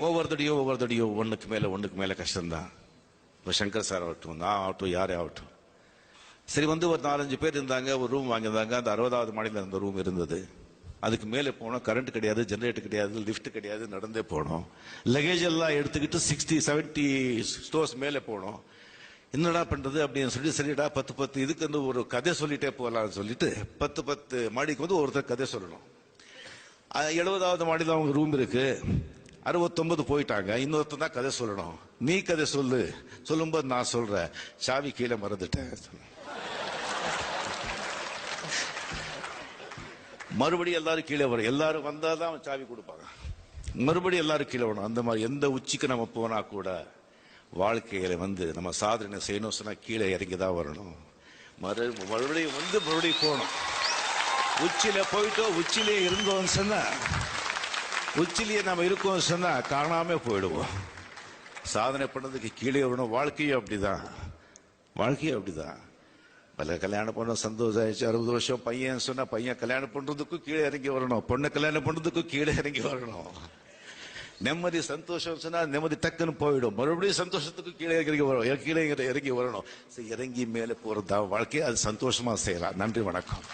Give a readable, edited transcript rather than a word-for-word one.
ஒவ்வொரு தடியும் ஒன்றுக்கு மேலே கஷ்டம்தான். இப்போ சங்கர் சார் ஆகட்டும், நான் ஆகட்டும், யாரே ஆகட்டும். சரி வந்து ஒரு 4-5 பேர் இருந்தாங்க, ஒரு ரூம் வாங்கியிருந்தாங்க. அந்த 60வது மாடியில் அந்த ரூம் இருந்தது. அதுக்கு மேலே போனோம். கரண்ட் கிடையாது, ஜென்ரேட்டர் கிடையாது, லிஃப்ட் கிடையாது, நடந்தே போனோம். லக்கேஜ் எல்லாம் எடுத்துக்கிட்டு 60-70 ஸ்டோர்ஸ் மேலே போனோம். என்னடா பண்றது அப்படின்னு சொல்லி, சரிடா 10 இதுக்கு வந்து ஒரு கதை சொல்லிட்டே போகலாம்னு சொல்லிட்டு 10 மாடிக்கு வந்து ஒருத்தர் கதை சொல்லணும். 70வது மாடியில் அவங்க ரூம் இருக்கு. 69 போயிட்டாங்க. இன்னொருத்தர் தான் கதை சொல்லணும். நீ கதை சொல்லும்போது நான் சொல்றேன், சாவி கீழே மறந்துட்டேன். மறுபடியும் எல்லாரும் கீழே வரும். எல்லாரும் வந்தாதான் சாவி கொடுப்பாங்க. மறுபடியும் எல்லாரும் கீழே வரணும். அந்த மாதிரி எந்த உச்சிக்கு நம்ம போனா கூட வாழ்க்கையில வந்து நம்ம சாதனை செய்யணும் சொன்னா கீழே இறங்கிதான் வரணும். மறுபடியும் போகணும். உச்சியில போயிட்டோம், உச்சிலே இருந்தோம் சொன்னா, உச்சிலேயே நம்ம இருக்கோம் சொன்னா காணாம போயிடுவோம். சாதனை பண்ணதுக்கு கீழே வரணும். வாழ்க்கையும் அப்படிதான். பல கல்யாணம் பண்ண சந்தோஷம் ஆயிடுச்சு. 60 வருஷம் பையன் சொன்னா, பையன் கல்யாணம் பண்றதுக்கும் கீழே இறங்கி வரணும். பொண்ணை கல்யாணம் பண்றதுக்கும் கீழே இறங்கி வரணும். நிம்மதி சந்தோஷம் சொன்னா நிம்மதி டக்குன்னு போயிடும். மறுபடியும் சந்தோஷத்துக்கு கீழே இறங்கி வரணும். இறங்கி மேலே போறதா வாழ்க்கை. அது சந்தோஷமா செய்யலாம். நன்றி, வணக்கம்.